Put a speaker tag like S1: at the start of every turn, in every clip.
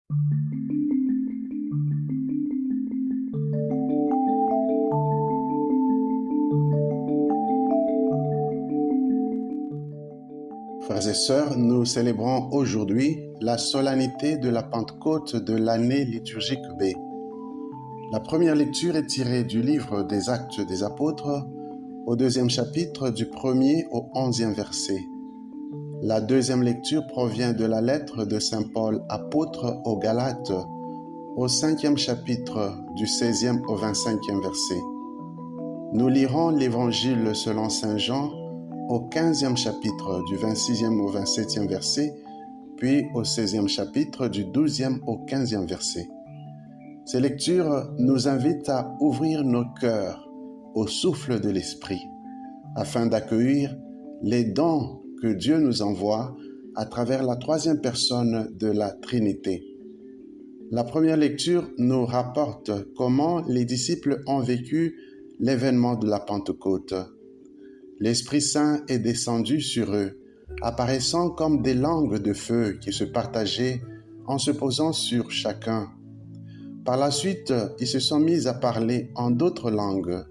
S1: Frères et sœurs, nous célébrons aujourd'hui la solennité de la Pentecôte de l'année liturgique B. La première lecture est tirée du livre des Actes des Apôtres, au 2e chapitre du 1er au 11e verset. La deuxième lecture provient de la lettre de Saint Paul, apôtre aux Galates, au 5e chapitre du 16e au 25e verset. Nous lirons l'Évangile selon Saint Jean, au 15e chapitre du 26e au 27e verset, puis au 16e chapitre du 12e au 15e verset. Ces lectures nous invitent à ouvrir nos cœurs au souffle de l'Esprit, afin d'accueillir les dons que Dieu nous envoie à travers la troisième personne de la Trinité. La première lecture nous rapporte comment les disciples ont vécu l'événement de la Pentecôte. L'Esprit Saint est descendu sur eux, apparaissant comme des langues de feu qui se partageaient en se posant sur chacun. Par la suite, ils se sont mis à parler en d'autres langues.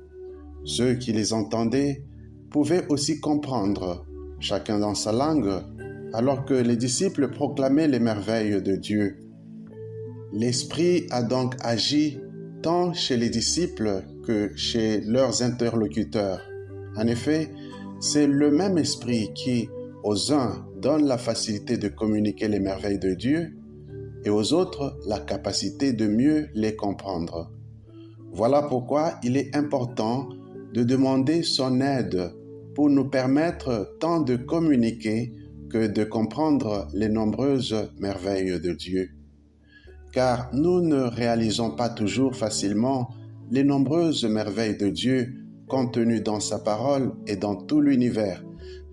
S1: Ceux qui les entendaient pouvaient aussi comprendre, chacun dans sa langue, alors que les disciples proclamaient les merveilles de Dieu. L'Esprit a donc agi tant chez les disciples que chez leurs interlocuteurs. En effet, c'est le même Esprit qui, aux uns, donne la facilité de communiquer les merveilles de Dieu et aux autres, la capacité de mieux les comprendre. Voilà pourquoi il est important de demander son aide pour nous permettre tant de communiquer que de comprendre les nombreuses merveilles de Dieu. Car nous ne réalisons pas toujours facilement les nombreuses merveilles de Dieu contenues dans sa parole et dans tout l'univers,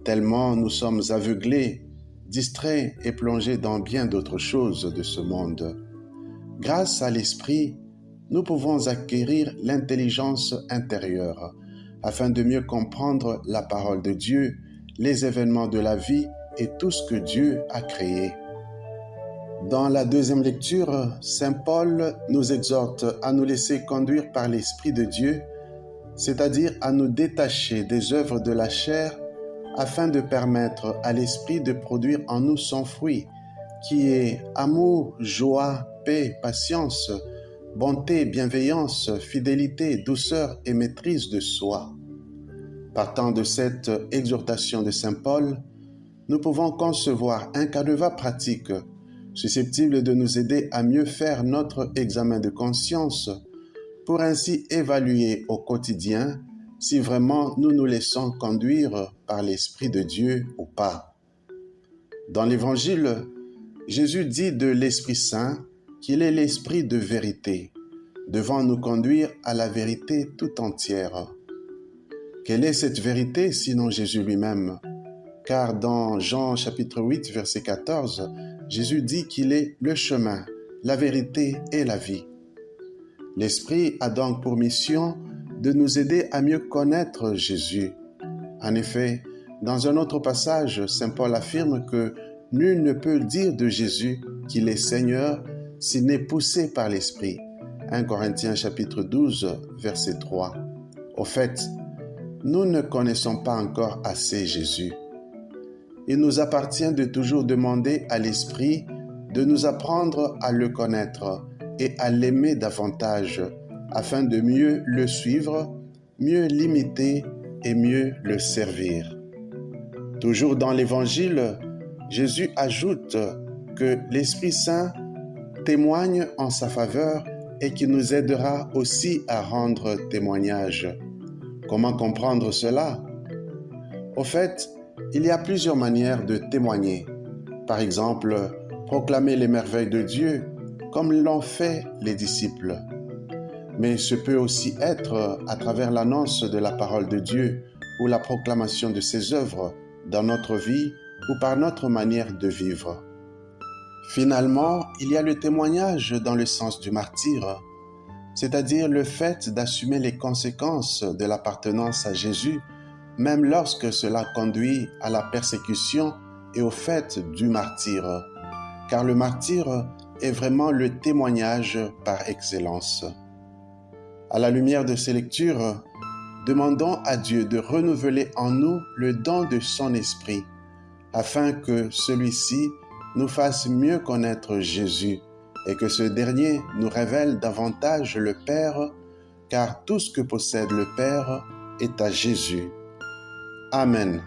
S1: tellement nous sommes aveuglés, distraits et plongés dans bien d'autres choses de ce monde. Grâce à l'Esprit, nous pouvons acquérir l'intelligence intérieure afin de mieux comprendre la parole de Dieu, les événements de la vie et tout ce que Dieu a créé. Dans la deuxième lecture, Saint Paul nous exhorte à nous laisser conduire par l'Esprit de Dieu, c'est-à-dire à nous détacher des œuvres de la chair afin de permettre à l'Esprit de produire en nous son fruit, qui est amour, joie, paix, patience, bonté, bienveillance, fidélité, douceur et maîtrise de soi. Partant de cette exhortation de Saint Paul, nous pouvons concevoir un canevas pratique susceptible de nous aider à mieux faire notre examen de conscience pour ainsi évaluer au quotidien si vraiment nous nous laissons conduire par l'Esprit de Dieu ou pas. Dans l'Évangile, Jésus dit de l'Esprit Saint qu'il est l'Esprit de vérité, devant nous conduire à la vérité tout entière. Quelle est cette vérité sinon Jésus lui-même? Car dans Jean chapitre 8, verset 14, Jésus dit qu'il est le chemin, la vérité et la vie. L'Esprit a donc pour mission de nous aider à mieux connaître Jésus. En effet, dans un autre passage, Saint Paul affirme que nul ne peut dire de Jésus qu'il est Seigneur s'il n'est poussé par l'Esprit. 1 Corinthiens chapitre 12, verset 3. Au fait, nous ne connaissons pas encore assez Jésus. Il nous appartient de toujours demander à l'Esprit de nous apprendre à le connaître et à l'aimer davantage, afin de mieux le suivre, mieux l'imiter et mieux le servir. Toujours dans l'Évangile, Jésus ajoute que l'Esprit Saint témoigne en sa faveur et qu'il nous aidera aussi à rendre témoignage. Comment comprendre cela? Au fait, il y a plusieurs manières de témoigner. Par exemple, proclamer les merveilles de Dieu, comme l'ont fait les disciples. Mais ce peut aussi être à travers l'annonce de la parole de Dieu ou la proclamation de ses œuvres dans notre vie ou par notre manière de vivre. Finalement, il y a le témoignage dans le sens du martyre, c'est-à-dire le fait d'assumer les conséquences de l'appartenance à Jésus, même lorsque cela conduit à la persécution et au fait du martyre. Car le martyre est vraiment le témoignage par excellence. À la lumière de ces lectures, demandons à Dieu de renouveler en nous le don de son esprit, afin que celui-ci nous fasse mieux connaître Jésus et que ce dernier nous révèle davantage le Père, car tout ce que possède le Père est à Jésus. Amen.